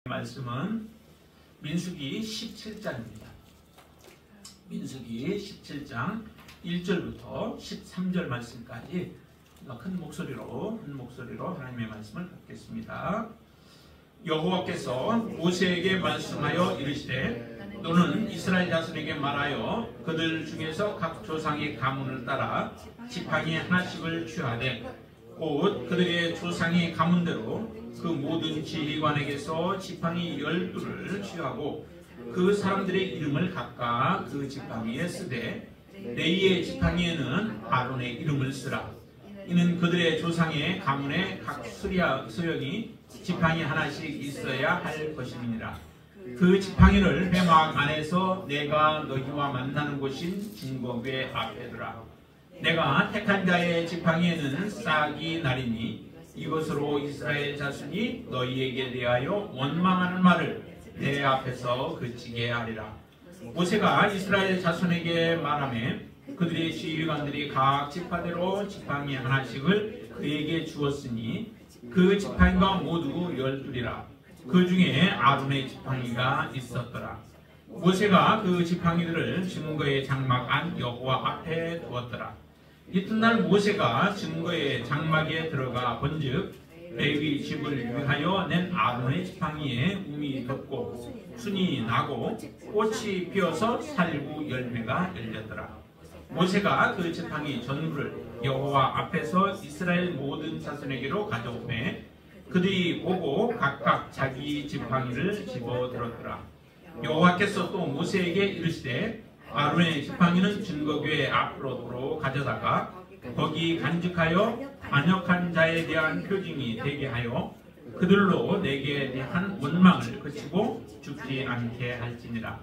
말씀은 민수기 17장입니다. 민수기 17장 1절부터 13절 말씀까지 큰 목소리로 하나님의 말씀을 듣겠습니다. 여호와께서 모세에게 말씀하여 이르시되 너는 이스라엘 자손에게 말하여 그들 중에서 각 조상의 가문을 따라 지팡이 하나씩을 취하되 곧 그들의 조상의 가문대로 그 모든 지휘관에게서 지팡이 12를 취하고 그 사람들의 이름을 각각 그 지팡이에 쓰되 레위의 지팡이에는 아론의 이름을 쓰라. 이는 그들의 조상의 가문에 각 수령이 지팡이 하나씩 있어야 할 것임이니라. 그 지팡이를 회막 안에서 내가 너희와 만나는 곳인 증거궤 앞에 두라. 내가 택한 자의 지팡이에는 싹이 나리니 이것으로 이스라엘 자손이 너희에게 대하여 원망하는 말을 내 앞에서 그치게 하리라. 모세가 이스라엘 자손에게 말하며 그들의 지휘관들이 각 지파대로 지팡이 하나씩을 그에게 주었으니 그 지팡이가 모두 12이라. 그 중에 아론의 지팡이가 있었더라. 모세가 그 지팡이들을 증거의 장막 안 여호와 앞에 두었더라. 이튿날 모세가 증거의 장막에 들어가 본즉 레위 집을 위하여 낸 아론의 지팡이에 움이 덮고 순이 나고 꽃이 피어서 살구 열매가 열렸더라. 모세가 그 지팡이 전부를 여호와 앞에서 이스라엘 모든 자손에게로 가져오매 그들이 보고 각각 자기 지팡이를 집어들었더라. 여호와께서 또 모세에게 이르시되 아론의 지팡이는 증거궤 앞으로 가져다가 거기 간직하여 반역한 자에 대한 표징이 되게 하여 그들로 내게 대한 원망을 그치고 죽지 않게 할지니라.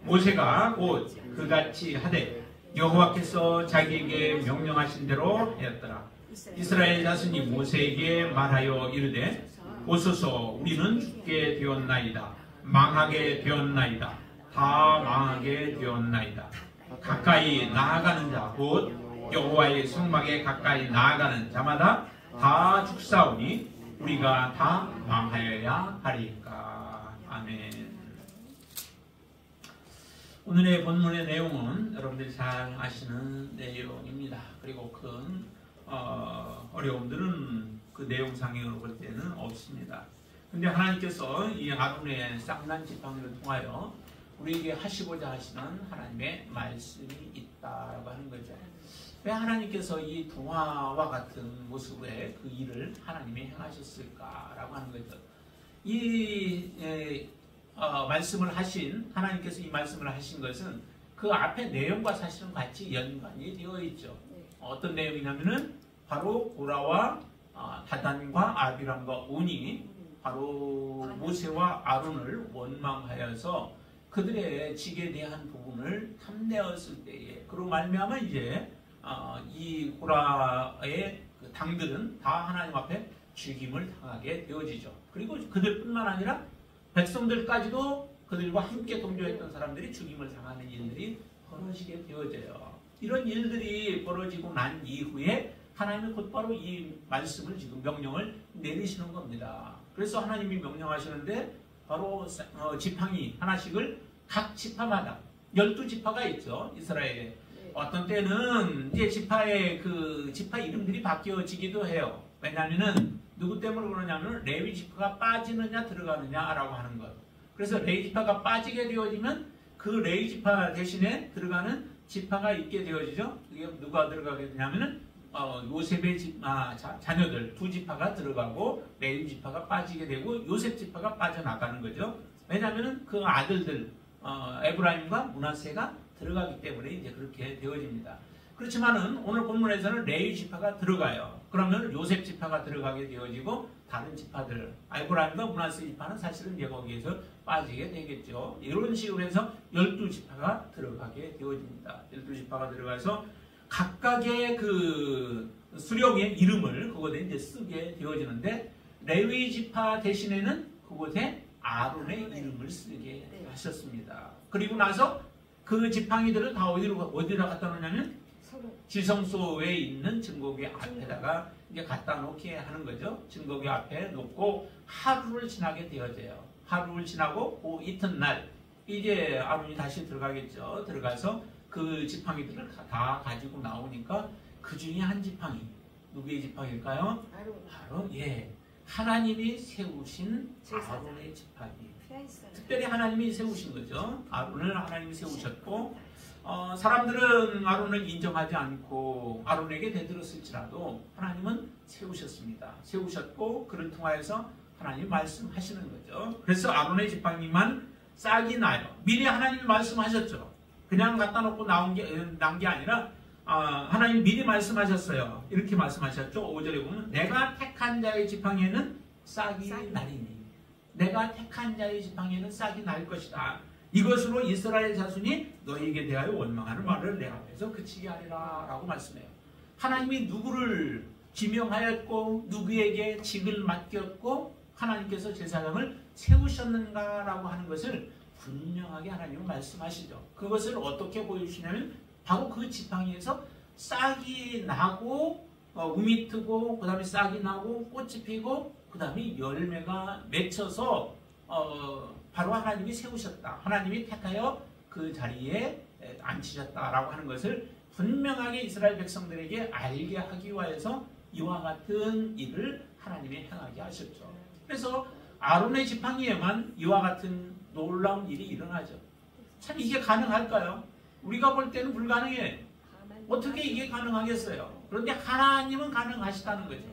모세가 곧 그같이 하되 여호와께서 자기에게 명령하신 대로 하였더라. 이스라엘 자손이 모세에게 말하여 이르되 보소서 우리는 죽게 되었나이다. 망하게 되었나이다. 다 망하게 되었나이다. 가까이 나아가는 자 곧 여호와의 성막에 가까이 나아가는 자마다 다 죽사오니 우리가 다 망하여야 하리까. 아멘. 오늘의 본문의 내용은 여러분들이 잘 아시는 내용입니다. 그리고 큰 어려움들은 그 내용상으로 볼 때는 없습니다. 근데 하나님께서 이 아론의 쌍난 지팡이를 통하여 우리에게 하시고자 하시는 하나님의 말씀이 있다라고 하는 거죠. 왜 하나님께서 이 동화와 같은 모습의 그 일을 하나님이 행하셨을까라고 하는 거죠. 이 말씀을 하신 하나님께서 이 말씀을 하신 것은 그 앞에 내용과 사실은 같이 연관이 되어 있죠. 어떤 내용이냐면은 바로 고라와 다단과 아비람과 온이 바로 모세와 아론을 원망하여서 그들의 직에 대한 부분을 탐내었을 때에 그로 말미암아 이제 이 고라의 그 당들은 다 하나님 앞에 죽임을 당하게 되어지죠. 그리고 그들뿐만 아니라 백성들까지도 그들과 함께 동조했던 사람들이 죽임을 당하는 일들이 벌어지게 되어져요. 이런 일들이 벌어지고 난 이후에 하나님이 곧바로 이 말씀을 지금 명령을 내리시는 겁니다. 그래서 하나님이 명령하시는데 바로 지팡이 하나씩을 각 지파마다 12지파가 있죠. 이스라엘에. 어떤 때는 이제 지파의 그 지파 이름들이 바뀌어지기도 해요. 왜냐하면은 누구 때문에 그러냐면 레위 지파가 빠지느냐 들어가느냐라고 하는 것. 그래서 레위 지파가 빠지게 되어지면 그 레위 지파 대신에 들어가는 지파가 있게 되어지죠. 이게 누가 들어가게 되냐면은 요셉의 자녀들 두 지파가 들어가고 레위 지파가 빠지게 되고 요셉 지파가 빠져나가는 거죠. 왜냐하면은 그 아들들 에브라임과 므낫세가 들어가기 때문에 이제 그렇게 되어집니다. 그렇지만은 오늘 본문에서는 레위 지파가 들어가요. 그러면 요셉 지파가 들어가게 되어지고 다른 지파들 에브라임과 므낫세 지파는 사실은 이제 거기에서 빠지게 되겠죠. 이런 식으로 해서 12지파가 들어가게 되어집니다. 12지파가 들어가서 각각의 그 수령의 이름을 그곳에 이제 쓰게 되어지는데 레위 지파 대신에는 그곳에 아론의 이름을 쓰게 하셨습니다. 그리고 나서 그 지팡이들을 다 어디다 갖다 놓냐면 지성소에 있는 증거궤 앞에다가 이제 갖다 놓게 하는 거죠. 증거궤 앞에 놓고 하루를 지나게 되어져요. 하루 지나고 그 이튿날 이제 아론이 다시 들어가겠죠. 들어가서 그 지팡이들을 다 가지고 나오니까 그 중에 한 지팡이, 누구의 지팡이일까요? 바로 하나님이 세우신 아론의 지팡이. 특별히 하나님이 세우신 거죠. 아론을 하나님이 세우셨고, 사람들은 아론을 인정하지 않고 아론에게 대들었을지라도 하나님은 세우셨습니다. 세우셨고 그를 통하여서 하나님이 말씀하시는 거죠. 그래서 아론의 지팡이만 싹이 나요. 미리 하나님이 말씀하셨죠. 그냥 갖다 놓고 난 게 아니라 하나님 미리 말씀하셨어요. 이렇게 말씀하셨죠. 5절에 보면 내가 택한 자의 지팡이에는 싹이 나리니, 내가 택한 자의 지팡이에는 싹이 날 것이다. 이것으로 이스라엘 자손이 너희에게 대하여 원망하는 말을 내 앞에서 그치게 하리라 라고 말씀해요. 하나님이 누구를 지명하였고 누구에게 직을 맡겼고 하나님께서 제사장을 세우셨는가라고 하는 것을 분명하게 하나님은 말씀하시죠. 그것을 어떻게 보여주시냐면 바로 그 지팡이에서 싹이 나고 우미 트고 그 다음에 싹이 나고 꽃이 피고 그 다음에 열매가 맺혀서 바로 하나님이 세우셨다. 하나님이 택하여 그 자리에 앉히셨다라고 하는 것을 분명하게 이스라엘 백성들에게 알게 하기 위해서 이와 같은 일을 하나님이 행하게 하셨죠. 그래서 아론의 지팡이에만 이와 같은 놀라운 일이 일어나죠. 참 이게 가능할까요? 우리가 볼 때는 불가능해. 어떻게 이게 가능하겠어요? 그런데 하나님은 가능하시다는 거죠.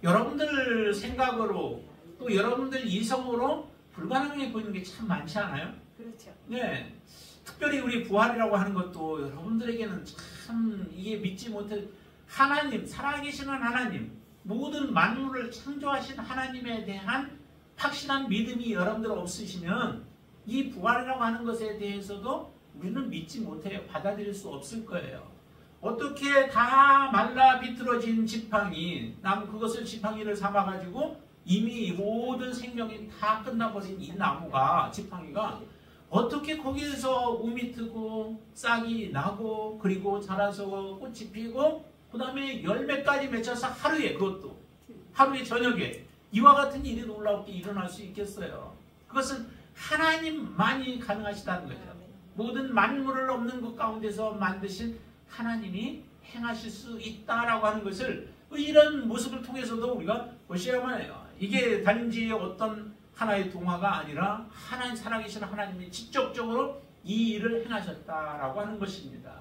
여러분들 생각으로 또 여러분들 이성으로 불가능해 보이는 게 참 많지 않아요? 그렇죠. 네. 특별히 우리 부활이라고 하는 것도 여러분들에게는 참 이게 믿지 못해. 하나님, 살아계시는 하나님, 모든 만물을 창조하신 하나님에 대한 확실한 믿음이 여러분들 없으시면 이 부활이라고 하는 것에 대해서도 우리는 믿지 못해요. 받아들일 수 없을 거예요. 어떻게 다 말라 비틀어진 지팡이, 그것을 지팡이를 삼아가지고 이미 모든 생명이 다 끝나버린 이 나무가, 지팡이가 어떻게 거기에서 우미 트고 싹이 나고 그리고 자라서 꽃이 피고 그 다음에 열매까지 맺혀서 하루에, 그것도 하루에 저녁에 이와 같은 일이 놀랍게 일어날 수 있겠어요. 그것은 하나님만이 가능하시다는 거죠. 모든 만물을 없는 것 가운데서 만드신 하나님이 행하실 수 있다라고 하는 것을 이런 모습을 통해서도 우리가 보셔야만 해요. 이게 단지 어떤 하나의 동화가 아니라 하나님, 살아계신 하나님이 직접적으로 이 일을 행하셨다라고 하는 것입니다.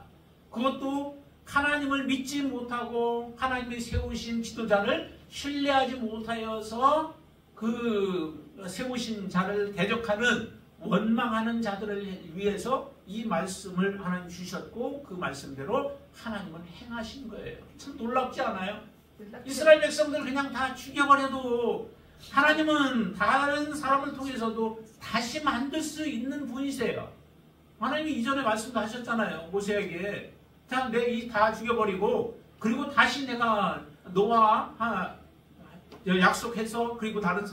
그것도 하나님을 믿지 못하고 하나님이 세우신 지도자를 신뢰하지 못하여서 그 세우신 자를 대적하는 원망하는 자들을 위해서 이 말씀을 하나님 주셨고 그 말씀대로 하나님은 행하신 거예요. 참 놀랍지 않아요? 이스라엘 백성들 그냥 다 죽여버려도 하나님은 다른 사람을 통해서도 다시 만들 수 있는 분이세요. 하나님이 이전에 말씀도 하셨잖아요. 모세에게 다 죽여버리고 그리고 다시 내가 너와 약속해서 그리고 다른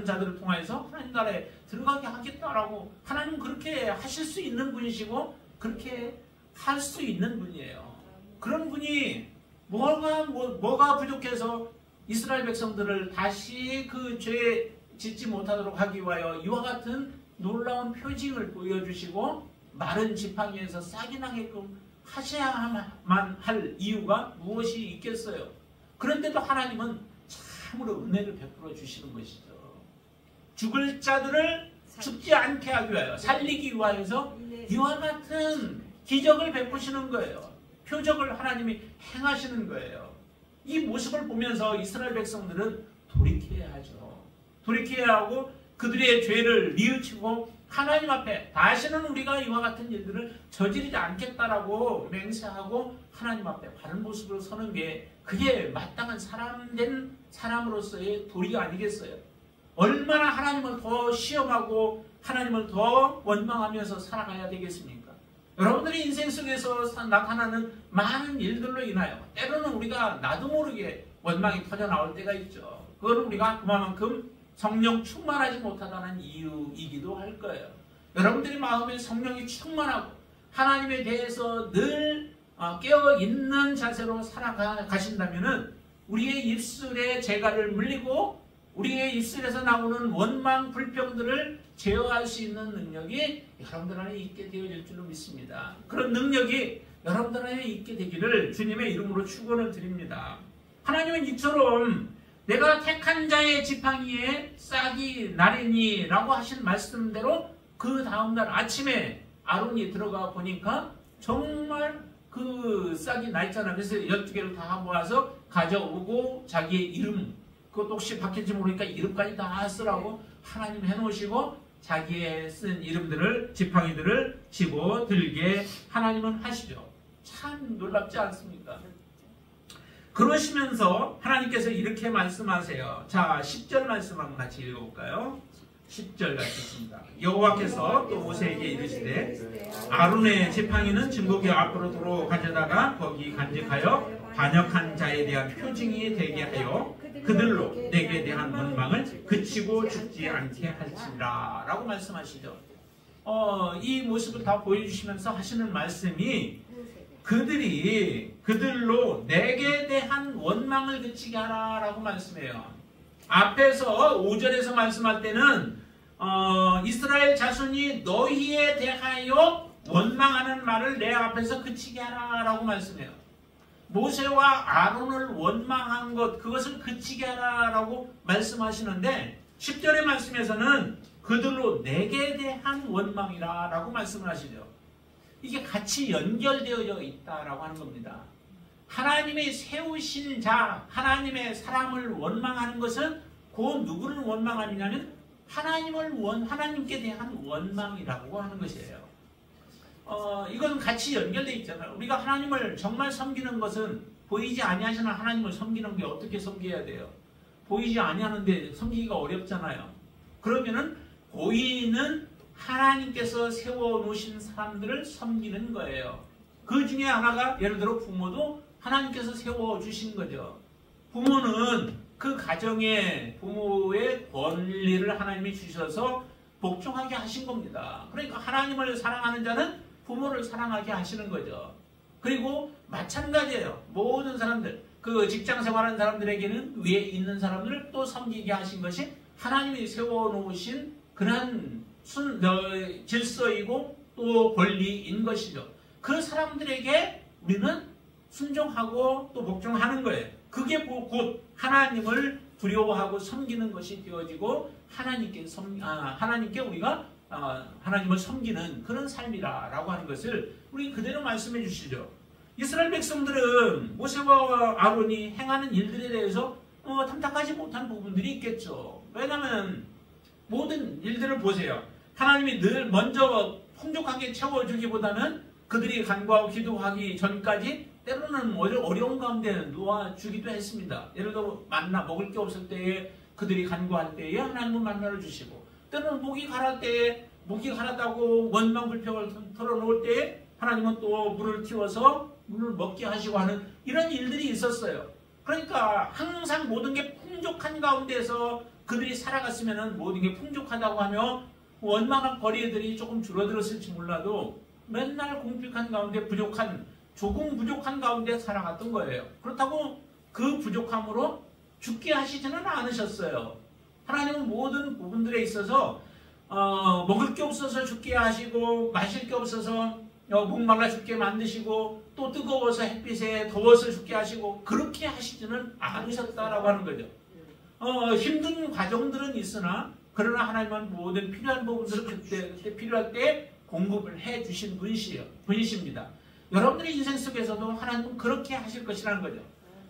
자들을 통해서 하나님 나라에 들어가게 하겠다라고 하나님 그렇게 하실 수 있는 분이시고 그렇게 할 수 있는 분이에요. 그런 분이 뭐가 부족해서 이스라엘 백성들을 다시 그 죄 짓지 못하도록 하기 위하여 이와 같은 놀라운 표징을 보여주시고 마른 지팡이에서 싹이 나게끔 하셔야만 할 이유가 무엇이 있겠어요? 그런데도 하나님은 참으로 은혜를 베풀어 주시는 것이죠. 죽을 자들을 죽지 않게 하기 위하여, 살리기 위하여서 이와 같은 기적을 베푸시는 거예요. 표적을 하나님이 행하시는 거예요. 이 모습을 보면서 이스라엘 백성들은 돌이켜야 하죠. 돌이켜야 하고 그들의 죄를 뉘우치고 하나님 앞에 다시는 우리가 이와 같은 일들을 저지르지 않겠다라고 맹세하고 하나님 앞에 바른 모습으로 서는 게 그게 마땅한 사람된 사람으로서의 도리가 아니겠어요? 얼마나 하나님을 더 시험하고 하나님을 더 원망하면서 살아가야 되겠습니까? 여러분들의 인생 속에서 나타나는 많은 일들로 인하여 때로는 우리가 나도 모르게 원망이 터져나올 때가 있죠. 그건 우리가 그만큼 성령 충만하지 못하다는 이유이기도 할 거예요. 여러분들이 마음에 성령이 충만하고 하나님에 대해서 늘 깨어있는 자세로 살아가신다면 우리의 입술에 재갈을 물리고 우리의 입술에서 나오는 원망, 불평들을 제어할 수 있는 능력이 여러분들 안에 있게 되어질 줄로 믿습니다. 그런 능력이 여러분들 안에 있게 되기를 주님의 이름으로 축원을 드립니다. 하나님은 이처럼 내가 택한 자의 지팡이에 싹이 나리니라고 하신 말씀대로 그 다음날 아침에 아론이 들어가 보니까 정말 그 싹이 나 있잖아요. 그래서 12개를 다 모아서 가져오고 자기의 이름, 그것도 혹시 바뀔지 모르니까 이름까지 다 쓰라고 하나님 해놓으시고 자기의 쓴 이름들을, 지팡이들을 집어들게 하나님은 하시죠. 참 놀랍지 않습니까? 그러시면서 하나님께서 이렇게 말씀하세요. 자, 10절 말씀 한번 같이 읽어볼까요? 10절 같이 있습니다. 여호와께서 또 모세에게 이르시되 아론의 지팡이는 증거궤 앞으로 도로 가져다가 거기 간직하여 반역한 자에 대한 표징이 되게 하여 그들로 내게 대한 원망을 그치고 죽지 않게 할지라 라고 말씀하시죠. 이 모습을 다 보여주시면서 하시는 말씀이 그들로 내게 대한 원망을 그치게 하라 라고 말씀해요. 앞에서 5절에서 말씀할 때는 이스라엘 자손이 너희에 대하여 원망하는 말을 내 앞에서 그치게 하라 라고 말씀해요. 모세와 아론을 원망한 것, 그것을 그치게 하라 라고 말씀하시는데 10절의 말씀에서는 그들로 내게 대한 원망이라 라고 말씀을 하시죠. 이게 같이 연결되어 있다라고 하는 겁니다. 하나님이 세우신 자, 하나님의 사람을 원망하는 것은 그 누구를 원망하느냐면 하나님께 대한 원망이라고 하는 것이에요. 이건 같이 연결되어 있잖아요. 우리가 하나님을 정말 섬기는 것은 보이지 아니하시는 하나님을 섬기는 게 어떻게 섬겨야 돼요? 보이지 아니하는데 섬기기가 어렵잖아요. 그러면은 보이는 하나님께서 세워놓으신 사람들을 섬기는 거예요. 그 중에 하나가 예를 들어 부모도 하나님께서 세워주신 거죠. 부모는 그 가정의 부모의 권리를 하나님이 주셔서 복종하게 하신 겁니다. 그러니까 하나님을 사랑하는 자는 부모를 사랑하게 하시는 거죠. 그리고 마찬가지예요. 모든 사람들, 그 직장 생활하는 사람들에게는 위에 있는 사람들을 또 섬기게 하신 것이 하나님이 세워놓으신 그런 질서이고 또 권리인 것이죠. 그 사람들에게 우리는 순종하고 또 복종하는 거예요. 그게 곧 하나님을 두려워하고 섬기는 것이 되어지고 하나님께 우리가 하나님을 섬기는 그런 삶이라고 하는 것을 우리 그대로 말씀해 주시죠. 이스라엘 백성들은 모세와 아론이 행하는 일들에 대해서 탐탁하지 못한 부분들이 있겠죠. 왜냐하면 모든 일들을 보세요. 하나님이 늘 먼저 풍족하게 채워주기보다는 그들이 간구하고 기도하기 전까지 때로는 어려운 가운데 놓아주기도 했습니다. 예를 들어 만나 먹을 게 없을 때에 그들이 간구할 때에 하나님은 만나를 주시고, 때로는 목이 가랐다고 원망 불평을 털어놓을 때에 하나님은 또 물을 튀워서 물을 먹게 하시고 하는 이런 일들이 있었어요. 그러니까 항상 모든 게 풍족한 가운데서 그들이 살아갔으면 모든 게 풍족하다고 하며 원망한 거리들이 조금 줄어들었을지 몰라도 맨날 공핍한 가운데 조금 부족한 가운데 살아갔던 거예요. 그렇다고 그 부족함으로 죽게 하시지는 않으셨어요. 하나님은 모든 부분들에 있어서 먹을 게 없어서 죽게 하시고 마실 게 없어서 목말라 죽게 만드시고 또 뜨거워서 햇빛에 더워서 죽게 하시고 그렇게 하시지는 않으셨다라고 하는 거죠. 힘든 과정들은 있으나 그러나 하나님은 모든 필요한 부분들을 그때 필요할 때 공급을 해주신 분이십니다. 여러분들의 인생 속에서도 하나님은 그렇게 하실 것이라는 거죠.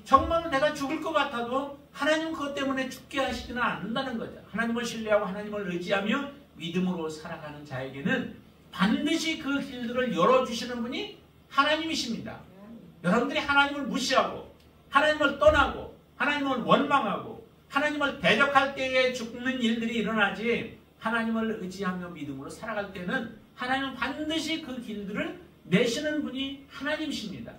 정말 내가 죽을 것 같아도 하나님은 그것 때문에 죽게 하시지는 않는다는 거죠. 하나님을 신뢰하고 하나님을 의지하며 믿음으로 살아가는 자에게는 반드시 그 길들을 열어주시는 분이 하나님이십니다. 여러분들이 하나님을 무시하고 하나님을 떠나고 하나님을 원망하고 하나님을 대적할 때에 죽는 일들이 일어나지, 하나님을 의지하며 믿음으로 살아갈 때는 하나님은 반드시 그 길들을 내시는 분이 하나님이십니다.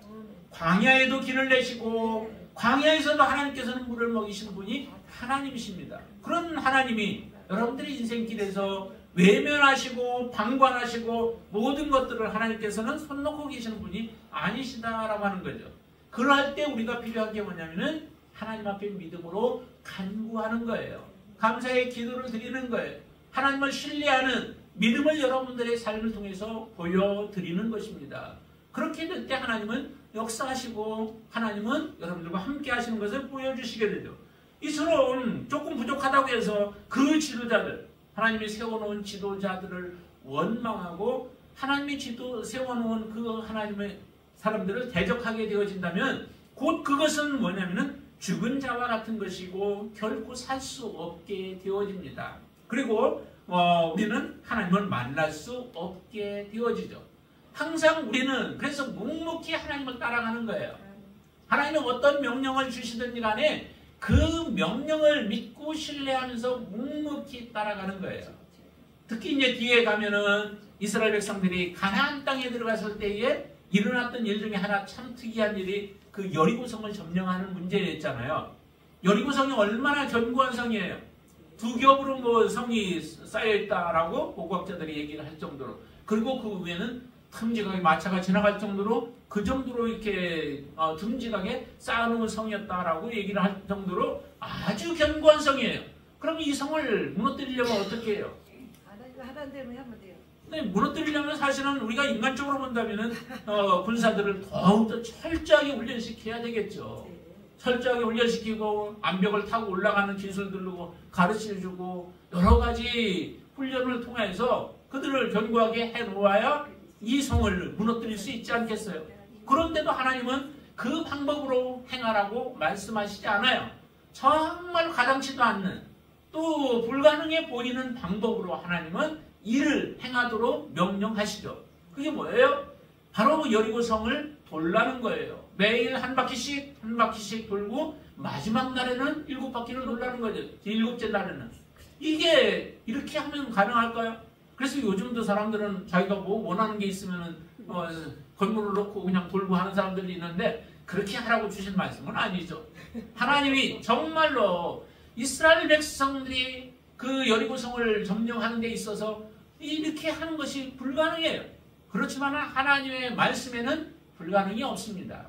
광야에도 길을 내시고 광야에서도 하나님께서는 물을 먹이시는 분이 하나님이십니다. 그런 하나님이 여러분들의 인생길에서 외면하시고 방관하시고 모든 것들을 하나님께서는 손 놓고 계시는 분이 아니시다라고 하는 거죠. 그럴 때 우리가 필요한 게 뭐냐면은 하나님 앞에 믿음으로 간구하는 거예요. 감사의 기도를 드리는 거예요. 하나님을 신뢰하는 믿음을 여러분들의 삶을 통해서 보여드리는 것입니다. 그렇게 될 때 하나님은 역사하시고 하나님은 여러분들과 함께 하시는 것을 보여주시게 되죠. 이처럼 조금 부족하다고 해서 그 지도자들, 하나님이 세워놓은 지도자들을 원망하고 하나님이 세워놓은 그 하나님의 사람들을 대적하게 되어진다면 곧 그것은 뭐냐면은 죽은 자와 같은 것이고 결코 살 수 없게 되어집니다. 그리고 우리는 하나님을 만날 수 없게 되어지죠. 항상 우리는 그래서 묵묵히 하나님을 따라가는 거예요. 하나님이 어떤 명령을 주시든지 간에 그 명령을 믿고 신뢰하면서 묵묵히 따라가는 거예요. 특히 이제 뒤에 가면은 이스라엘 백성들이 가나안 땅에 들어갔을 때에 일어났던 일 중에 하나 참 특이한 일이 그 여리고성을 점령하는 문제였잖아요. 여리고성이 얼마나 견고한 성이에요. 두 겹으로 뭐 성이 쌓여있다라고 고고학자들이 얘기를 할 정도로, 그리고 그 위에는 듬직하게 마차가 지나갈 정도로 그 정도로 이렇게 듬직하게 쌓아놓은 성이었다라고 얘기를 할 정도로 아주 견고한 성이에요. 그럼 이 성을 무너뜨리려면 어떻게 해요? 하던 대로 하면 돼요. 네, 무너뜨리려면 사실은 우리가 인간적으로 본다면은 군사들을 더욱더 철저하게 훈련시켜야 되겠죠. 철저하게 훈련시키고 암벽을 타고 올라가는 기술들로 가르쳐주고 여러 가지 훈련을 통해서 그들을 견고하게 해놓아야 이 성을 무너뜨릴 수 있지 않겠어요? 그런데도 하나님은 그 방법으로 행하라고 말씀하시지 않아요. 정말 가당치도 않는 또 불가능해 보이는 방법으로 하나님은 일을 행하도록 명령하시죠. 그게 뭐예요? 바로 여리고성을 돌라는 거예요. 매일 한 바퀴씩 돌고 마지막 날에는 7바퀴를 돌라는 거죠. 7째 날에는. 이게 이렇게 하면 가능할까요? 그래서 요즘도 사람들은 자기가 뭐 원하는 게 있으면은 건물을 놓고 그냥 돌고 하는 사람들이 있는데 그렇게 하라고 주신 말씀은 아니죠. 하나님이 정말로 이스라엘 백성들이 그 여리고성을 점령하는 데 있어서 이렇게 하는 것이 불가능해요. 그렇지만 하나님의 말씀에는 불가능이 없습니다.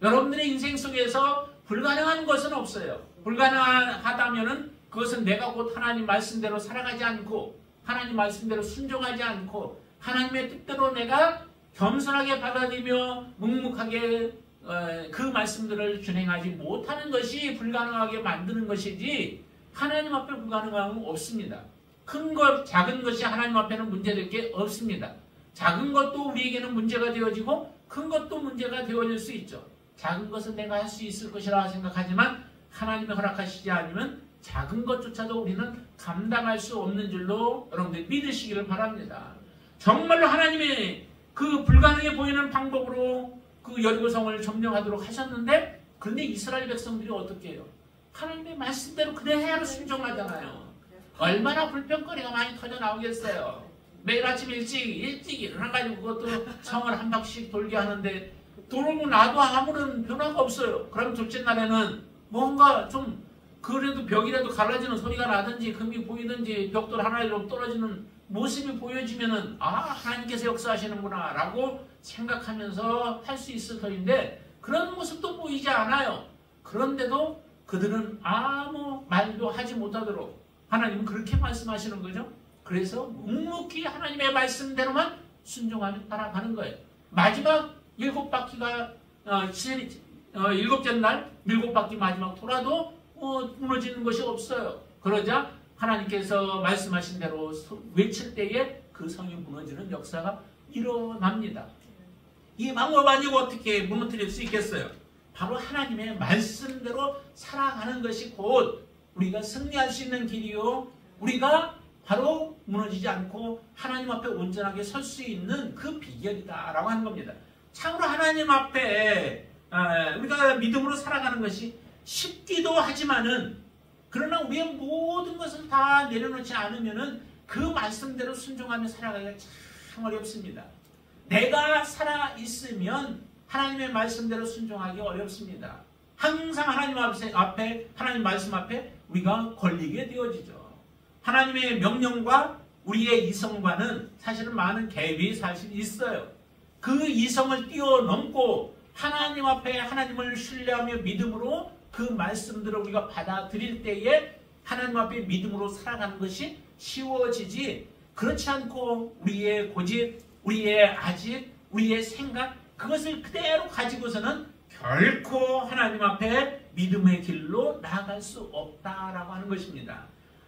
여러분들의 인생 속에서 불가능한 것은 없어요. 불가능하다면은 그것은 내가 곧 하나님 말씀대로 살아가지 않고 하나님 말씀대로 순종하지 않고 하나님의 뜻대로 내가 겸손하게 받아들이며 묵묵하게 그 말씀들을 준행하지 못하는 것이 불가능하게 만드는 것이지 하나님 앞에 불가능한 건 없습니다. 큰 것, 작은 것이 하나님 앞에는 문제될 게 없습니다. 작은 것도 우리에게는 문제가 되어지고 큰 것도 문제가 되어질 수 있죠. 작은 것은 내가 할 수 있을 것이라 생각하지만 하나님이 허락하시지 않으면 작은 것조차도 우리는 감당할 수 없는 줄로 여러분들 믿으시기를 바랍니다. 정말로 하나님이 그 불가능해 보이는 방법으로 그 여리고성을 점령하도록 하셨는데 그런데 이스라엘 백성들이 어떻게 해요? 하나님의 말씀대로 그대로 순종하잖아요. 얼마나 불평거리가 많이 터져 나오겠어요. 매일 아침 일찍 일어나가지고 그것도 성을 한 바퀴씩 돌게 하는데 돌고 나도 아무런 변화가 없어요. 그럼 둘째 날에는 뭔가 좀 그래도 벽이라도 갈라지는 소리가 나든지 금이 보이든지 벽돌 하나라도 떨어지는 모습이 보여지면은 하나님께서 역사하시는구나 라고 생각하면서 할 수 있을 터인데 그런 모습도 보이지 않아요. 그런데도 그들은 아무 말도 하지 못하도록 하나님은 그렇게 말씀하시는 거죠. 그래서 묵묵히 하나님의 말씀대로만 순종하며 따라가는 거예요. 마지막 7바퀴가 7째 날 7바퀴 마지막 돌아도 무너지는 것이 없어요. 그러자 하나님께서 말씀하신 대로 외칠 때에 그 성이 무너지는 역사가 일어납니다. 이 방법 아니고 어떻게 무너뜨릴 수 있겠어요? 바로 하나님의 말씀대로 살아가는 것이 곧 우리가 승리할 수 있는 길이요. 우리가 바로 무너지지 않고 하나님 앞에 온전하게 설 수 있는 그 비결이다라고 하는 겁니다. 참으로 하나님 앞에 우리가 믿음으로 살아가는 것이 쉽기도 하지만은 그러나 우리의 모든 것을 다 내려놓지 않으면은 그 말씀대로 순종하며 살아가기가 참 어렵습니다. 내가 살아있으면 하나님의 말씀대로 순종하기 어렵습니다. 항상 하나님 앞에 하나님 말씀 앞에 우리가 걸리게 되어지죠. 하나님의 명령과 우리의 이성과는 사실은 많은 갭이 사실 있어요. 그 이성을 뛰어넘고 하나님 앞에 하나님을 신뢰하며 믿음으로 그 말씀들을 우리가 받아들일 때에 하나님 앞에 믿음으로 살아가는 것이 쉬워지지, 그렇지 않고 우리의 고집, 우리의 아집, 우리의 생각, 그것을 그대로 가지고서는 결코 하나님 앞에 믿음의 길로 나아갈 수 없다라고 하는 것입니다.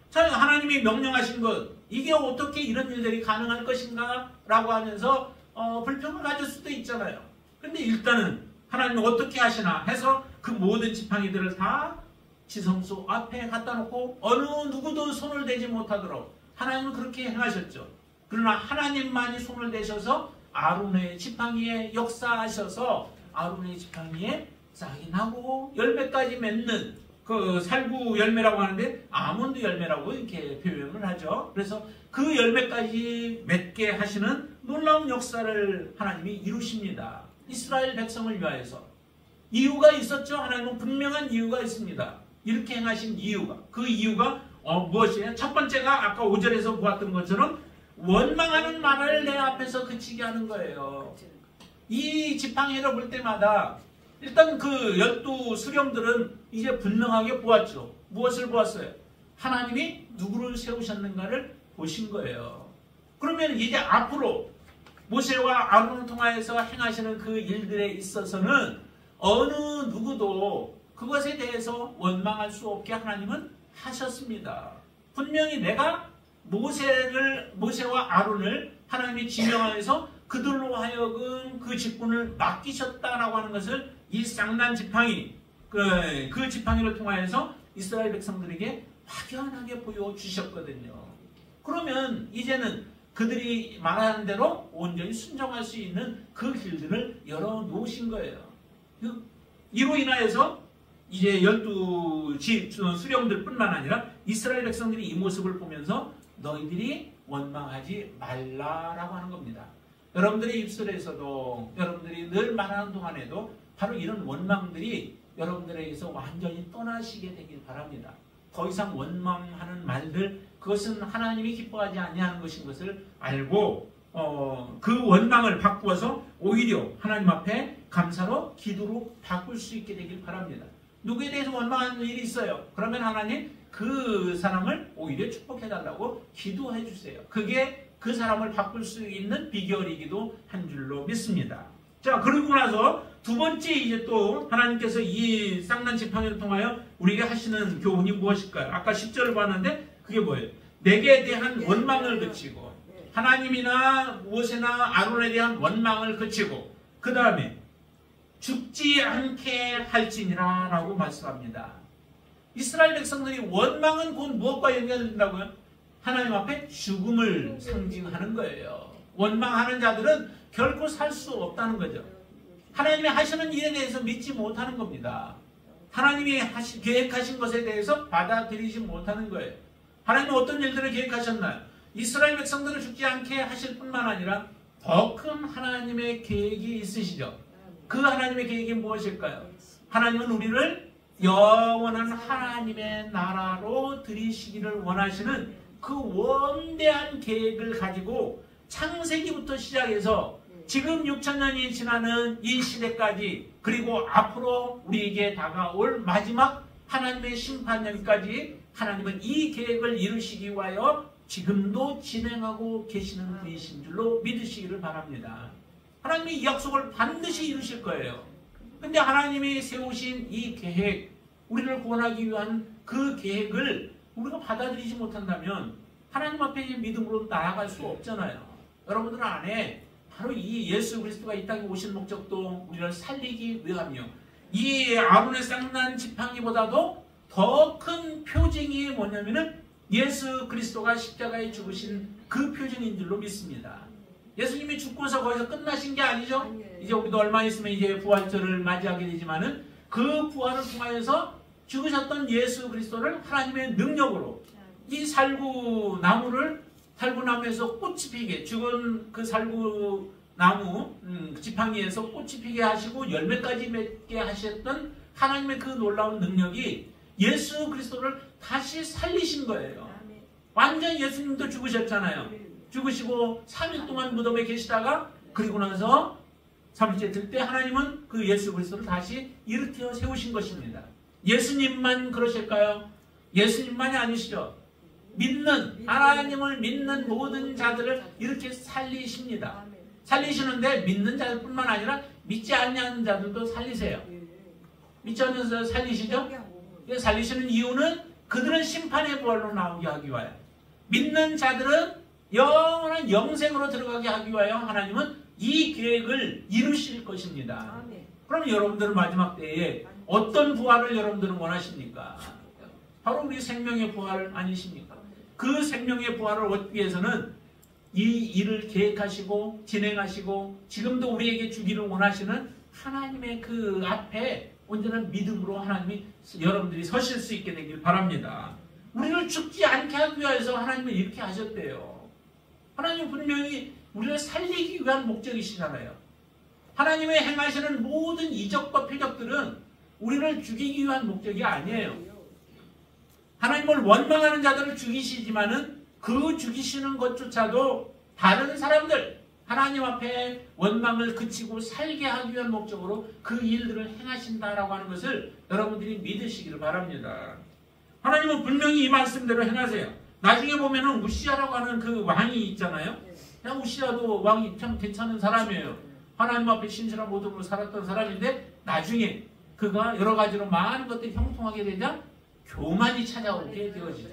자, 하나님이 명령하신 것, 이게 어떻게 이런 일들이 가능할 것인가 라고 하면서 불평을 가질 수도 있잖아요. 근데 일단은 하나님은 어떻게 하시나 해서 그 모든 지팡이들을 다 지성소 앞에 갖다 놓고 어느 누구도 손을 대지 못하도록 하나님은 그렇게 행하셨죠. 그러나 하나님만이 손을 대셔서 아론의 지팡이에 역사하셔서 아론의 지팡이에 싹이 나고 열매까지 맺는 그 살구 열매라고 하는데 아몬드 열매라고 이렇게 표현을 하죠. 그래서 그 열매까지 맺게 하시는 놀라운 역사를 하나님이 이루십니다. 이스라엘 백성을 위하여서. 이유가 있었죠. 하나님은 분명한 이유가 있습니다. 이렇게 행하신 이유가. 그 이유가 무엇이에요? 첫 번째가 아까 5절에서 보았던 것처럼 원망하는 말을 내 앞에서 그치게 하는 거예요. 이 지팡이를 볼 때마다 일단 그 12 수령들은 이제 분명하게 보았죠. 무엇을 보았어요? 하나님이 누구를 세우셨는가를 보신 거예요. 그러면 이제 앞으로 모세와 아론을 통하여서 행하시는 그 일들에 있어서는 어느 누구도 그것에 대해서 원망할 수 없게 하나님은 하셨습니다. 분명히 내가 모세와 아론을 하나님이 지명하여서 그들로 하여금 그 직분을 맡기셨다라고 하는 것을 이 쌍난 지팡이, 그 지팡이를 통하여서 이스라엘 백성들에게 확연하게 보여주셨거든요. 그러면 이제는 그들이 말하는 대로 온전히 순종할 수 있는 그 길들을 열어놓으신 거예요. 이로 인하여서 이제 12 수령들 뿐만 아니라 이스라엘 백성들이 이 모습을 보면서 너희들이 원망하지 말라라고 하는 겁니다. 여러분들의 입술에서도 여러분들이 늘 말하는 동안에도 바로 이런 원망들이 여러분들에게서 완전히 떠나시게 되길 바랍니다. 더 이상 원망하는 말들, 그것은 하나님이 기뻐하지 아니하는 것인 것을 알고 그 원망을 바꾸어서 오히려 하나님 앞에 감사로 기도로 바꿀 수 있게 되길 바랍니다. 누구에 대해서 원망하는 일이 있어요. 그러면 하나님 그 사람을 오히려 축복해달라고 기도해 주세요. 그게 그 사람을 바꿀 수 있는 비결이기도 한 줄로 믿습니다. 자, 그러고 나서 두 번째 이제 또 하나님께서 이 쌍난 지팡이를 통하여 우리에게 하시는 교훈이 무엇일까요? 아까 10절을 봤는데 그게 뭐예요? 내게 대한 원망을 그치고 하나님이나 모세나 아론에 대한 원망을 그치고 그 다음에 죽지 않게 할지니라 라고 말씀합니다. 이스라엘 백성들이 원망은 곧 무엇과 연결된다고요? 하나님 앞에 죽음을 상징하는 거예요. 원망하는 자들은 결코 살 수 없다는 거죠. 하나님이 하시는 일에 대해서 믿지 못하는 겁니다. 하나님이 계획하신 것에 대해서 받아들이지 못하는 거예요. 하나님은 어떤 일들을 계획하셨나요? 이스라엘 백성들을 죽지 않게 하실 뿐만 아니라 더 큰 하나님의 계획이 있으시죠. 그 하나님의 계획이 무엇일까요? 하나님은 우리를 영원한 하나님의 나라로 들이시기를 원하시는 그 원대한 계획을 가지고 창세기부터 시작해서 지금 6,000년이 지나는 이 시대까지, 그리고 앞으로 우리에게 다가올 마지막 하나님의 심판년까지 하나님은 이 계획을 이루시기 위하여 지금도 진행하고 계시는 분이신 줄로 믿으시기를 바랍니다. 하나님이 이 약속을 반드시 이루실 거예요. 근데 하나님이 세우신 이 계획, 우리를 구원하기 위한 그 계획을 우리가 받아들이지 못한다면 하나님 앞에 믿음으로 나아갈 수 없잖아요. 여러분들 안에 바로 이 예수 그리스도가 이 땅에 오신 목적도 우리를 살리기 위하며 이 아론의 쌍난 지팡이보다도 더 큰 표징이 뭐냐면은 예수 그리스도가 십자가에 죽으신 그 표징인 줄로 믿습니다. 예수님이 죽고서 거기서 끝나신 게 아니죠. 이제 우리도 얼마 있으면 이제 부활절을 맞이하게 되지만은 그 부활을 통하여서 죽으셨던 예수 그리스도를 하나님의 능력으로 이 살구나무에서 꽃이 피게, 죽은 그 살구나무 지팡이에서 꽃이 피게 하시고 열매까지 맺게 하셨던 하나님의 그 놀라운 능력이 예수 그리스도를 다시 살리신 거예요. 완전 예수님도 죽으셨잖아요. 죽으시고 3일 동안 무덤에 계시다가 그리고 나서 3일째 들 때 하나님은 그 예수 그리스도를 다시 일으켜 세우신 것입니다. 예수님만 그러실까요? 예수님만이 아니시죠. 믿는, 하나님을 믿는 모든 자들을 이렇게 살리십니다. 아멘. 살리시는데 믿는 자들뿐만 아니라 믿지 않는 자들도 살리세요. 믿지 않는 자들 살리시죠? 살리시는 이유는 그들은 심판의 부활로 나오게 하기 위하여, 믿는 자들은 영원한 영생으로 들어가게 하기 위하여 하나님은 이 계획을 이루실 것입니다. 아멘. 그럼 여러분들은 마지막 때에 어떤 부활을 여러분들은 원하십니까? 바로 우리 생명의 부활 아니십니까? 그 생명의 부활을 얻기 위해서는 이 일을 계획하시고 진행하시고 지금도 우리에게 주기를 원하시는 하나님의 그 앞에 온전한 믿음으로 하나님이 여러분들이 서실 수 있게 되길 바랍니다. 우리를 죽지 않게 하기 위해서 하나님은 이렇게 하셨대요. 하나님은 분명히 우리를 살리기 위한 목적이시잖아요. 하나님의 행하시는 모든 이적과 표적들은 우리를 죽이기 위한 목적이 아니에요. 하나님을 원망하는 자들을 죽이시지만은 그 죽이시는 것조차도 다른 사람들, 하나님 앞에 원망을 그치고 살게 하기 위한 목적으로 그 일들을 행하신다라고 하는 것을 여러분들이 믿으시기를 바랍니다. 하나님은 분명히 이 말씀대로 행하세요. 나중에 보면은 우시아라고 하는 그 왕이 있잖아요. 그냥 우시아도 왕이 참 괜찮은 사람이에요. 하나님 앞에 신실한 모습으로 살았던 사람인데 나중에 그가 여러 가지로 많은 것들이 형통하게 되자 교만이 찾아오게 되어지죠.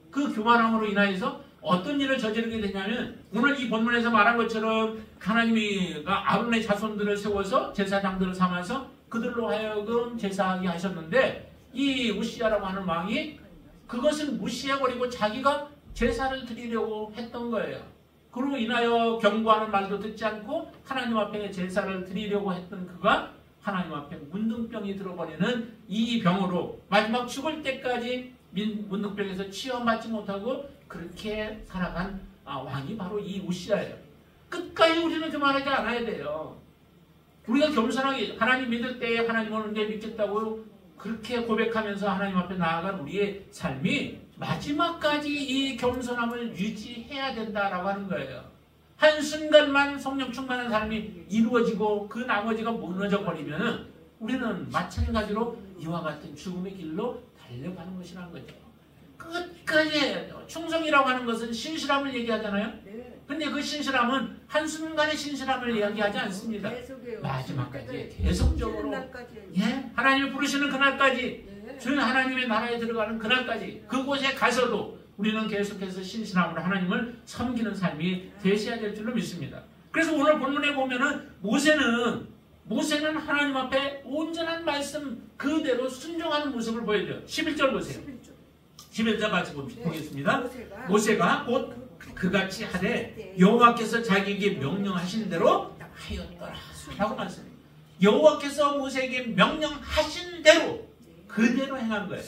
그 교만함으로 인하여서 어떤 일을 저지르게 되냐면 오늘 이 본문에서 말한 것처럼 하나님이 아론의 자손들을 세워서 제사장들을 삼아서 그들로 하여금 제사하게 하셨는데 이 우시아라고 하는 왕이 그것을 무시해버리고 자기가 제사를 드리려고 했던 거예요. 그로 인하여 경고하는 말도 듣지 않고 하나님 앞에 제사를 드리려고 했던 그가 하나님 앞에 문둥병이 들어버리는 이 병으로 마지막 죽을 때까지 문둥병에서 치유받지 못하고 그렇게 살아간 왕이 바로 이 우시아예요. 끝까지 우리는 교만하지 않아야 돼요. 우리가 겸손하게 하나님 믿을 때에 하나님을 언제 믿겠다고 그렇게 고백하면서 하나님 앞에 나아간 우리의 삶이 마지막까지 이 겸손함을 유지해야 된다라고 하는 거예요. 한순간만 성령 충만한 삶이 이루어지고 그 나머지가 무너져 버리면 우리는 마찬가지로 이와 같은 죽음의 길로 달려가는 것이라는 거죠. 끝까지 해야 돼요. 충성이라고 하는 것은 신실함을 얘기하잖아요. 근데 그 신실함은 한순간의 신실함을 이야기하지 않습니다. 마지막까지 계속적으로 하나님이 부르시는 그날까지 주님 하나님의 나라에 들어가는 그날까지 그곳에 가서도 우리는 계속해서 신실함으로 하나님을 섬기는 삶이 되셔야 될 줄로 믿습니다. 그래서 오늘 본문에 보면은 모세는 하나님 앞에 온전한 말씀 그대로 순종하는 모습을 보여줘요. 11절 보세요. 11절 같이 보겠습니다. 모세가 곧 그같이 하되 여호와께서 자기에게 명령하신 대로 하였더라 라고 말씀합니다. 여호와께서 모세에게 명령하신 대로 그대로 행한 거예요.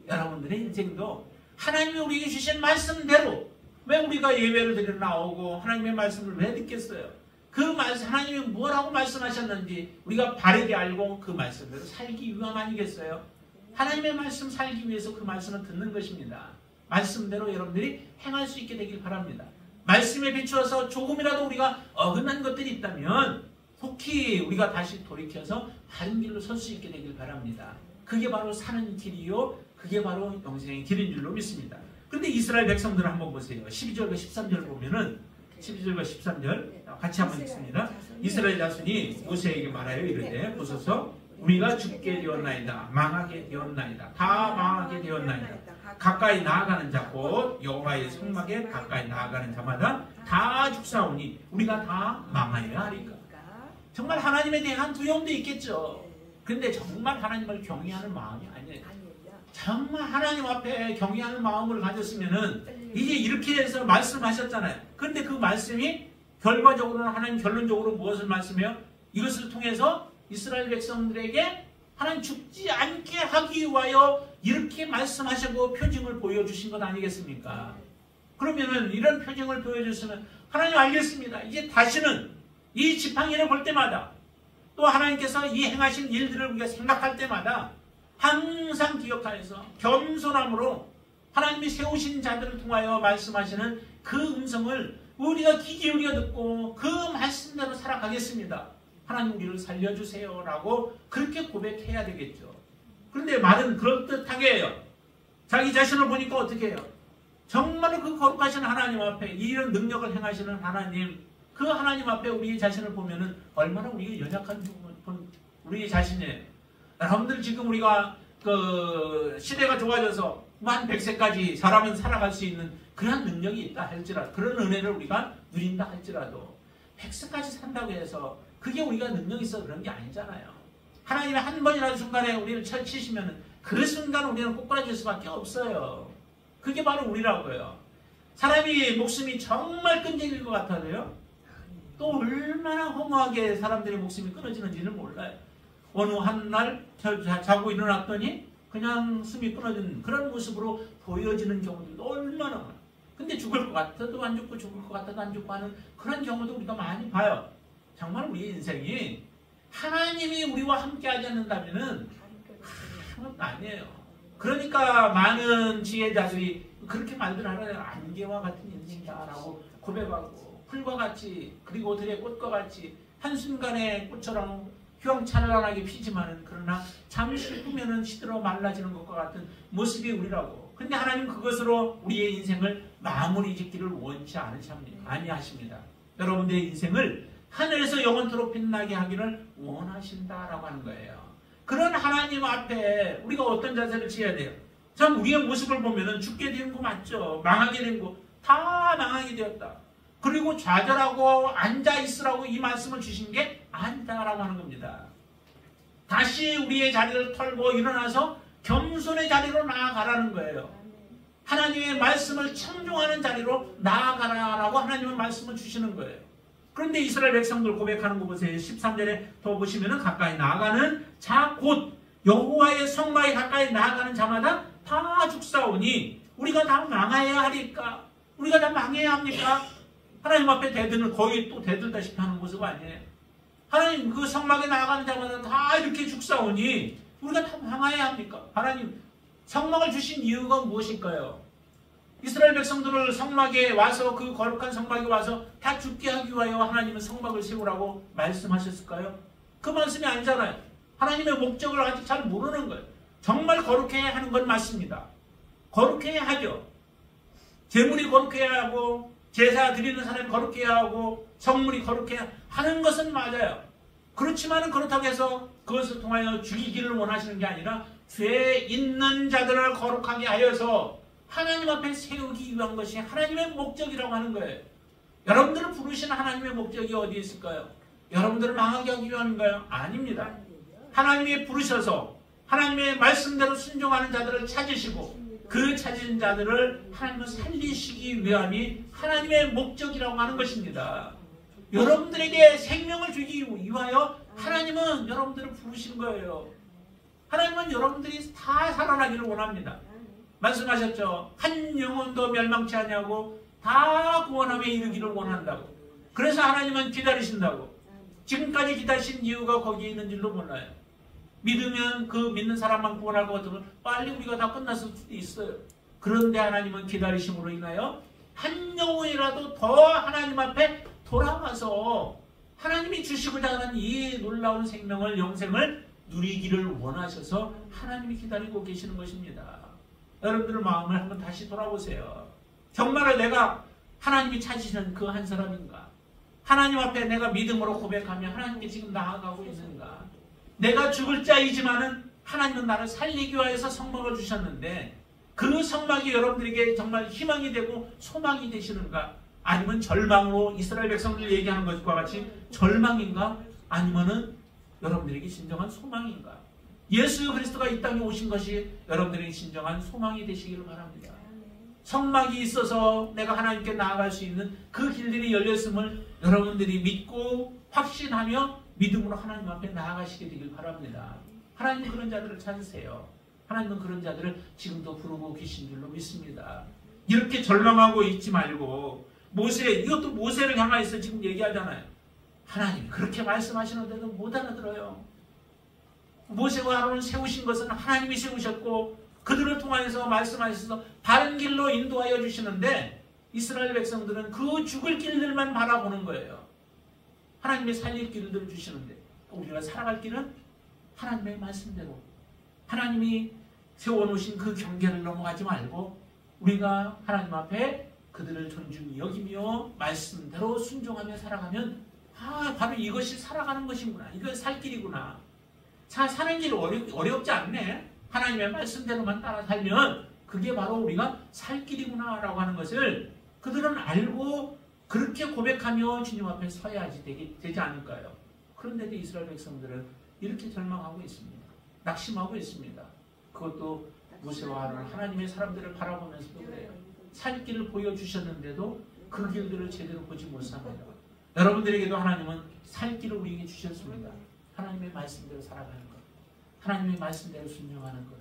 여러분들의 인생도 하나님이 우리에게 주신 말씀대로 왜 우리가 예배를 드리러 나오고 하나님의 말씀을 왜 듣겠어요? 그 말씀 하나님이 뭐라고 말씀하셨는지 우리가 바르게 알고 그 말씀대로 살기 위함 아니겠어요? 하나님의 말씀 살기 위해서 그 말씀을 듣는 것입니다. 말씀대로 여러분들이 행할 수 있게 되길 바랍니다. 말씀에 비추어서 조금이라도 우리가 어긋난 것들이 있다면 속히 우리가 다시 돌이켜서 바른 길로 설 수 있게 되길 바랍니다. 그게 바로 사는 길이요 그게 바로 영생의 길인 줄로 믿습니다. 그런데 이스라엘 백성들을 한번 보세요. 12절과 13절 보면은 12절과 13절 같이 한번 읽습니다. 이스라엘 자손이 모세에게 말하여 이르되 보소서 우리가 죽게 되었나이다. 망하게 되었나이다. 다 망하게 되었나이다. 가까이 나아가는 자 곧 여호와의 성막에 가까이 나아가는 자마다 다 죽사오니 우리가 다 망하여야 하리까. 정말 하나님에 대한 두려움도 있겠죠. 근데 정말 하나님을 경외하는 마음이 아니에요. 정말 하나님 앞에 경외하는 마음을 가졌으면은 이제 이렇게 해서 말씀하셨잖아요. 그런데 그 말씀이 결과적으로는 하나님 결론적으로 무엇을 말씀해요? 이것을 통해서 이스라엘 백성들에게 하나님 죽지 않게 하기 위하여 이렇게 말씀하시고 표징을 보여주신 것 아니겠습니까? 그러면은 이런 표징을 보여줬으면 하나님 알겠습니다. 이제 다시는 이 지팡이를 볼 때마다 또 하나님께서 이 행하신 일들을 우리가 생각할 때마다 항상 기억하여서 겸손함으로 하나님이 세우신 자들을 통하여 말씀하시는 그 음성을 우리가 귀 기울여 듣고 그 말씀대로 살아가겠습니다. 하나님 우리를 살려주세요 라고 그렇게 고백해야 되겠죠. 그런데 말은 그럴듯하게 해요. 자기 자신을 보니까 어떻게 해요? 정말 그 거룩하신 하나님 앞에 이런 능력을 행하시는 하나님, 그 하나님 앞에 우리 자신을 보면은 얼마나 우리가 연약한 우리 자신이에요. 여러분들 지금 우리가 그 시대가 좋아져서 만 100세까지 사람은 살아갈 수 있는 그런 능력이 있다 할지라도, 그런 은혜를 우리가 누린다 할지라도 100세까지 산다고 해서 그게 우리가 능력이 있어 그런 게 아니잖아요. 하나님이 한 번이라도 순간에 우리를 쳐치시면 그 순간 우리는 꼬꾸라질 수밖에 없어요. 그게 바로 우리라고요. 사람이 목숨이 정말 끈질길 것 같아도요, 또 얼마나 허무하게 사람들의 목숨이 끊어지는지는 몰라요. 어느 한날 자고 일어났더니 그냥 숨이 끊어진 그런 모습으로 보여지는 경우들도 얼마나 많아요. 근데 죽을 것 같아도 안 죽고 죽을 것 같아도 안 죽고 하는 그런 경우도 우리가 많이 봐요. 정말 우리 인생이 하나님이 우리와 함께 하지 않는다면은 아무것도 아니에요. 그러니까 많은 지혜자들이 그렇게 말들 하잖아요. 안개와 같은 인생이다라고 고백하고, 풀과 같이 그리고 들의 꽃과 같이 한순간에 꽃처럼 휘황찬란하게 피지만은 그러나 잠시 후면은 시들어 말라지는 것과 같은 모습이 우리라고. 근데 하나님 그것으로 우리의 인생을 마무리 짓기를 원치 아니하십니다. 여러분들의 인생을 하늘에서 영원토록 빛나게 하기를 원하신다라고 하는 거예요. 그런 하나님 앞에 우리가 어떤 자세를 취해야 돼요? 참 우리의 모습을 보면은 죽게 된 거 맞죠? 망하게 된 거 다 망하게 되었다. 그리고 좌절하고 앉아 있으라고 이 말씀을 주신 게 아니다라고 하는 겁니다. 다시 우리의 자리를 털고 일어나서 겸손의 자리로 나아가라는 거예요. 하나님의 말씀을 청종하는 자리로 나아가라라고 하나님의 말씀을 주시는 거예요. 그런데 이스라엘 백성들 고백하는 거 보세요. 13절에 더 보시면은 가까이 나아가는 자 곧 여호와의 성막에 가까이 나아가는 자마다 다 죽사오니 우리가 다 망해야 하리까? 우리가 다 망해야 합니까? 하나님 앞에 대드는 거의 또 대들다시피 하는 모습 아니에요. 하나님 그 성막에 나아가는 자마다 다 이렇게 죽사오니 우리가 다 망해야 합니까? 하나님 성막을 주신 이유가 무엇일까요? 이스라엘 백성들을 성막에 와서 그 거룩한 성막에 와서 다 죽게 하기 위하여 하나님은 성막을 세우라고 말씀하셨을까요? 그 말씀이 아니잖아요. 하나님의 목적을 아직 잘 모르는 거예요. 정말 거룩해야 하는 건 맞습니다. 거룩해야 하죠. 제물이 거룩해야 하고 제사 드리는 사람이 거룩해야 하고 성물이 거룩해야 하는 것은 맞아요. 그렇지만은 그렇다고 해서 그것을 통하여 죽이기를 원하시는 게 아니라 죄 있는 자들을 거룩하게 하여서 하나님 앞에 세우기 위한 것이 하나님의 목적이라고 하는 거예요. 여러분들을 부르시는 하나님의 목적이 어디에 있을까요? 여러분들을 망하게 하기 위함인가요? 아닙니다. 하나님이 부르셔서 하나님의 말씀대로 순종하는 자들을 찾으시고 그 찾은 자들을 하나님은 살리시기 위함이 하나님의 목적이라고 하는 것입니다. 여러분들에게 생명을 주기 위하여 하나님은 여러분들을 부르신 거예요. 하나님은 여러분들이 다 살아나기를 원합니다. 말씀하셨죠. 한 영혼도 멸망치 아니하고 다 구원함에 이르기를 원한다고. 그래서 하나님은 기다리신다고. 지금까지 기다리신 이유가 거기에 있는 줄도 몰라요. 믿으면 그 믿는 사람만 구원할 것 같으면 빨리 우리가 다 끝났을 수도 있어요. 그런데 하나님은 기다리심으로 인하여 한 영혼이라도 더 하나님 앞에 돌아가서 하나님이 주시고자 하는 이 놀라운 생명을, 영생을 누리기를 원하셔서 하나님이 기다리고 계시는 것입니다. 여러분들의 마음을 한번 다시 돌아보세요. 정말 내가 하나님이 찾으시는 그 한 사람인가? 하나님 앞에 내가 믿음으로 고백하며 하나님께 지금 나아가고 있는가? 내가 죽을 자이지만은 하나님은 나를 살리기 위해서 성막을 주셨는데 그 성막이 여러분들에게 정말 희망이 되고 소망이 되시는가? 아니면 절망으로 이스라엘 백성들 얘기하는 것과 같이 절망인가? 아니면은 여러분들에게 진정한 소망인가? 예수 그리스도가 이 땅에 오신 것이 여러분들에게 진정한 소망이 되시기를 바랍니다. 성막이 있어서 내가 하나님께 나아갈 수 있는 그 길들이 열렸음을 여러분들이 믿고 확신하며 믿음으로 하나님 앞에 나아가시게 되길 바랍니다. 하나님은 그런 자들을 찾으세요. 하나님은 그런 자들을 지금도 부르고 계신 줄로 믿습니다. 이렇게 절망하고 있지 말고 이것도 모세를 향하여서 지금 얘기하잖아요. 하나님 그렇게 말씀하시는데도 못 알아들어요. 모세와 아론을 세우신 것은 하나님이 세우셨고 그들을 통하여서 말씀하셔서 바른 길로 인도하여 주시는데 이스라엘 백성들은 그 죽을 길들만 바라보는 거예요. 하나님의 살릴 길들을 주시는데 우리가 살아갈 길은 하나님의 말씀대로 하나님이 세워놓으신 그 경계를 넘어가지 말고 우리가 하나님 앞에 그들을 존중히 여기며 말씀대로 순종하며 살아가면 바로 이것이 살아가는 것이구나. 이거 살 길이구나. 사는 길이 어렵지 않네. 하나님의 말씀대로만 따라 살면 그게 바로 우리가 살 길이구나 라고 하는 것을 그들은 알고 그렇게 고백하며 주님 앞에 서야지 되지 않을까요? 그런데도 이스라엘 백성들은 이렇게 절망하고 있습니다. 낙심하고 있습니다. 그것도 모세와 아론 하나님의 사람들을 바라보면서도 그래요. 살 길을 보여주셨는데도 그 길들을 제대로 보지 못합니다. 여러분들에게도 하나님은 살 길을 우리에게 주셨습니다. 하나님의 말씀대로 살아가는 것, 하나님의 말씀대로 순종하는 것.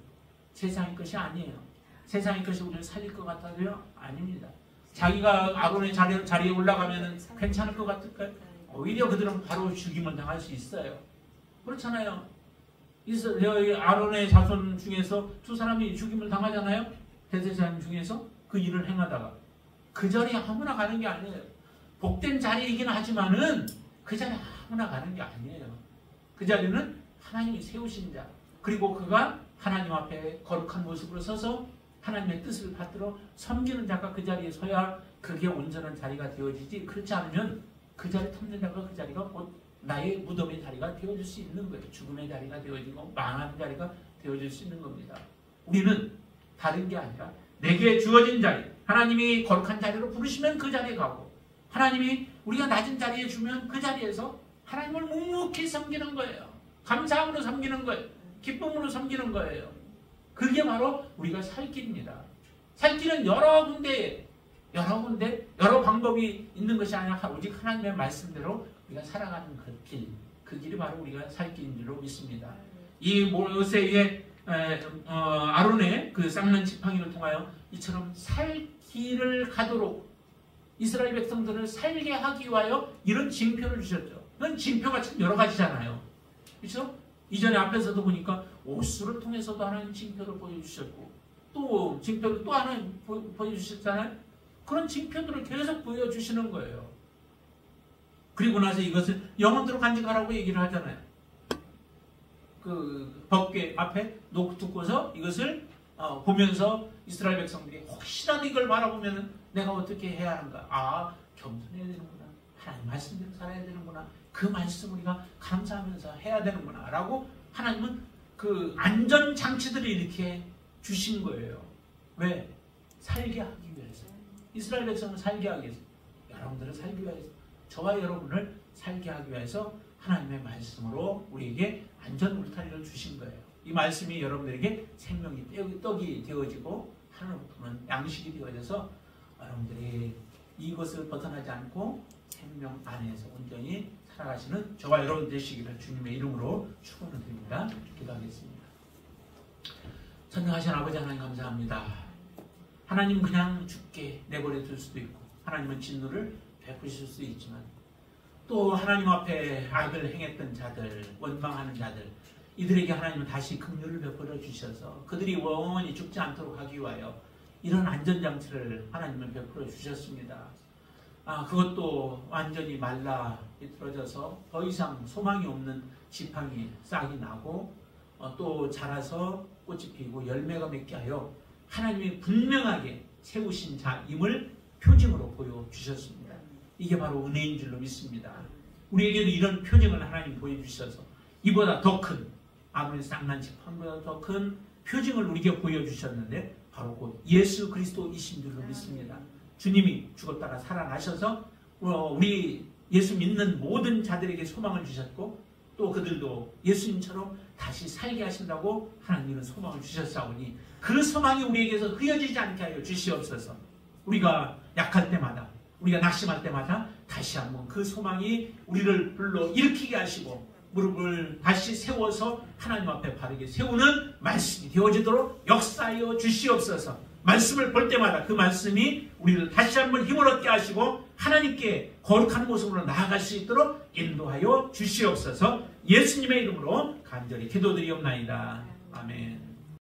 세상의 것이 아니에요. 세상의 것이 우리를 살릴 것 같아도요? 아닙니다. 자기가 아론의 자리에 올라가면 괜찮을 것 같을까요? 오히려 그들은 바로 죽임을 당할 수 있어요. 그렇잖아요. 아론의 자손 중에서 두 사람이 죽임을 당하잖아요. 대제사장 중에서 그 일을 행하다가 그 자리에 아무나 가는 게 아니에요. 복된 자리이긴 하지만은 그 자리에 아무나 가는 게 아니에요. 그 자리는 하나님이 세우신 자, 그리고 그가 하나님 앞에 거룩한 모습으로 서서 하나님의 뜻을 받들어 섬기는 자가 그 자리에 서야 그게 온전한 자리가 되어지지, 그렇지 않으면 그 자리 탐는 자가 그 자리가 곧 나의 무덤의 자리가 되어질 수 있는 거예요. 죽음의 자리가 되어지고 망하는 자리가 되어질 수 있는 겁니다. 우리는 다른 게 아니라 내게 주어진 자리, 하나님이 거룩한 자리로 부르시면 그 자리에 가고, 하나님이 우리가 낮은 자리에 주면 그 자리에서 하나님을 묵묵히 섬기는 거예요. 감사함으로 섬기는 거예요. 기쁨으로 섬기는 거예요. 그게 바로 우리가 살 길입니다. 살 길은 여러 군데, 여러 방법이 있는 것이 아니라 오직 하나님의 말씀대로 우리가 살아가는 그 길, 그 길이 바로 우리가 살 길인 줄로 믿습니다. 이 모세의 아론의 그 쌍난 지팡이를 통하여 이처럼 살 길을 가도록 이스라엘 백성들을 살게 하기 위하여 이런 징표를 주셨죠. 이런 징표가 참 여러 가지잖아요. 그렇죠? 이전에 앞에서도 보니까 옥수를 통해서도 하나님 징표를 보여주셨고, 또 징표를 또 하나 보여주셨잖아요. 그런 징표들을 계속 보여주시는 거예요. 그리고 나서 이것을 영원토록 간직하라고 얘기를 하잖아요. 그 법궤 앞에 두고서 이것을 보면서 이스라엘 백성들이 혹시라도 이걸 바라보면 내가 어떻게 해야 하는가? 겸손해야 되는구나. 하나님 말씀대로 살아야 되는구나. 그 말씀 우리가 감사하면서 해야 되는구나 라고 하나님은 그 안전장치들을 이렇게 주신 거예요. 왜? 살게 하기 위해서. 이스라엘 백성을 살게 하기 위해서, 여러분들을 살기 위해서, 저와 여러분을 살게 하기 위해서 하나님의 말씀으로 우리에게 안전 울타리를 주신 거예요. 이 말씀이 여러분들에게 생명이 떡이 되어지고 하늘부터는 양식이 되어져서 여러분들이 이것을 벗어나지 않고 생명 안에서 온전히 살아가시는 저와 여러분 되시기를 주님의 이름으로 축원을 드립니다. 기도하겠습니다. 전능하신 아버지 하나님 감사합니다. 하나님 그냥 죽게 내버려 둘 수도 있고, 하나님은 진노를 베푸실 수도 있지만, 또 하나님 앞에 악을 행했던 자들, 원망하는 자들, 이들에게 하나님은 다시 긍휼을 베풀어 주셔서 그들이 영원히 죽지 않도록 하기 위하여 이런 안전장치를 하나님은 베풀어 주셨습니다. 그것도 완전히 말라 비틀어져서 더 이상 소망이 없는 지팡이 싹이 나고, 또 자라서 꽃이 피고 열매가 맺게 하여 하나님이 분명하게 세우신 자임을 표징으로 보여주셨습니다. 이게 바로 은혜인 줄로 믿습니다. 우리에게도 이런 표징을 하나님 보여주셔서 이보다 더 큰, 아무리 쌍난 지팡이보다 더 큰 표징을 우리에게 보여주셨는데 바로 곧 예수 그리스도이신 줄로 믿습니다. 주님이 죽었다가 살아나셔서 우리 예수 믿는 모든 자들에게 소망을 주셨고, 또 그들도 예수님처럼 다시 살게 하신다고 하나님은 소망을 주셨사오니 그 소망이 우리에게서 흐려지지 않게 하여 주시옵소서. 우리가 약할 때마다, 우리가 낙심할 때마다 다시 한번 그 소망이 우리를 불러 일으키게 하시고 무릎을 다시 세워서 하나님 앞에 바르게 세우는 말씀이 되어지도록 역사하여 주시옵소서. 말씀을 볼 때마다 그 말씀이 우리를 다시 한번 힘을 얻게 하시고 하나님께 거룩한 모습으로 나아갈 수 있도록 인도하여 주시옵소서. 예수님의 이름으로 간절히 기도드리옵나이다. 아멘.